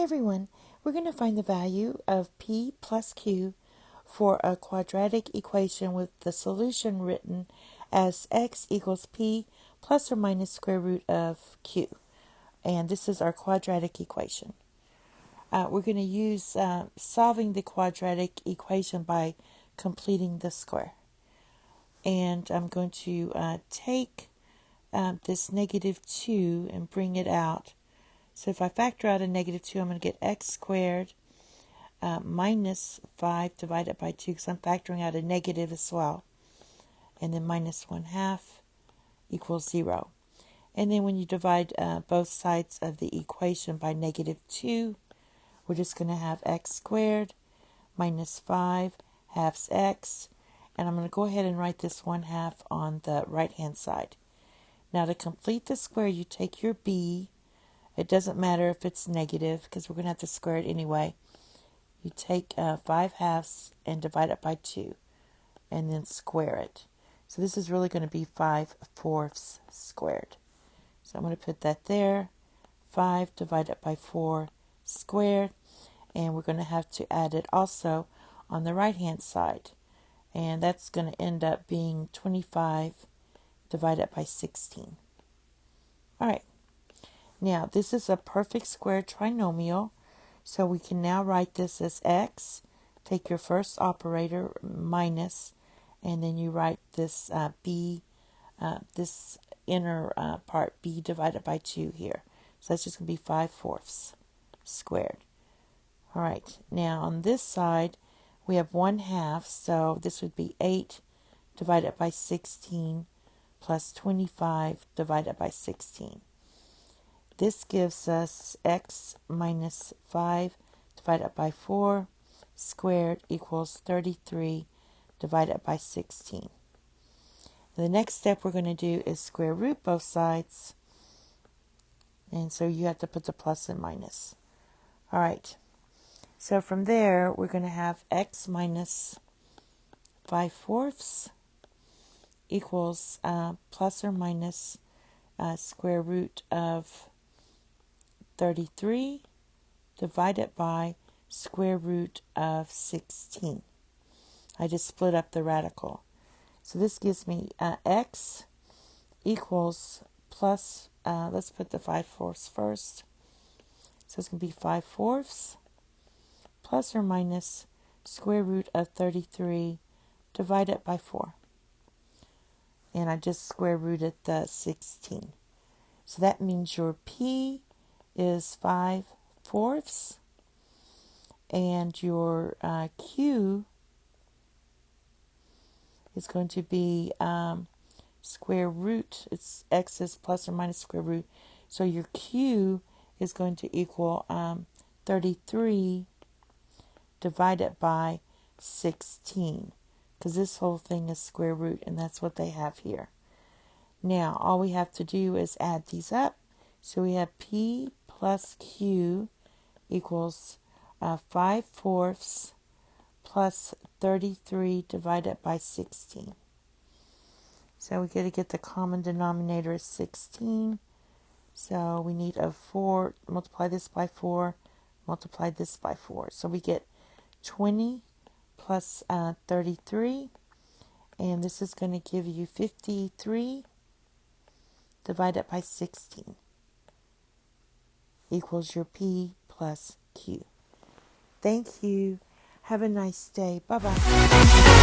everyone, we're going to find the value of p plus q for a quadratic equation with the solution written as x equals p plus or minus square root of q. And this is our quadratic equation. We're going to use solving the quadratic equation by completing the square. And I'm going to take this -2 and bring it out. So if I factor out a -2, I'm going to get x squared minus 5 divided by 2, because I'm factoring out a negative as well. And then minus 1/2 equals 0. And then when you divide both sides of the equation by -2, we're just going to have x squared minus 5 halves x. And I'm going to go ahead and write this 1/2 on the right-hand side. Now to complete the square, you take your b. It doesn't matter if it's negative, because we're going to have to square it anyway. You take 5/2 and divide it by 2, and then square it. So this is really going to be 5/4 squared. So I'm going to put that there. 5 divided by 4 squared. And we're going to have to add it also on the right-hand side. And that's going to end up being 25 divided by 16. All right. Now, this is a perfect square trinomial. So we can now write this as x. Take your first operator, minus, and then you write this b, this inner part, b divided by 2 here. So that's just going to be 5/4 squared. All right, now on this side, we have 1/2, so this would be 8 divided by 16 plus 25 divided by 16. This gives us x minus 5 divided by 4 squared equals 33 divided by 16. The next step we're going to do is square root both sides. And so you have to put the plus and minus. All right. So from there, we're going to have x minus 5/4 equals plus or minus square root of 33 divided by square root of 16. I just split up the radical. So this gives me x equals plus, let's put the 5/4 first. So it's going to be 5/4 plus or minus square root of 33 divided by 4. And I just square rooted the 16. So that means your p is 5/4 and your q is going to be square root. It's x is plus or minus square root. So your q is going to equal 33 divided by 16, because this whole thing is square root, and that's what they have here. Now, all we have to do is add these up. So we have p plus q equals 5/4 plus 33 divided by 16. So we got to get the common denominator is 16. So we need a 4, multiply this by 4, multiply this by 4. So we get 20 plus 33. And this is going to give you 53 divided by 16 equals your p plus q. Thank you. Have a nice day. Bye-bye.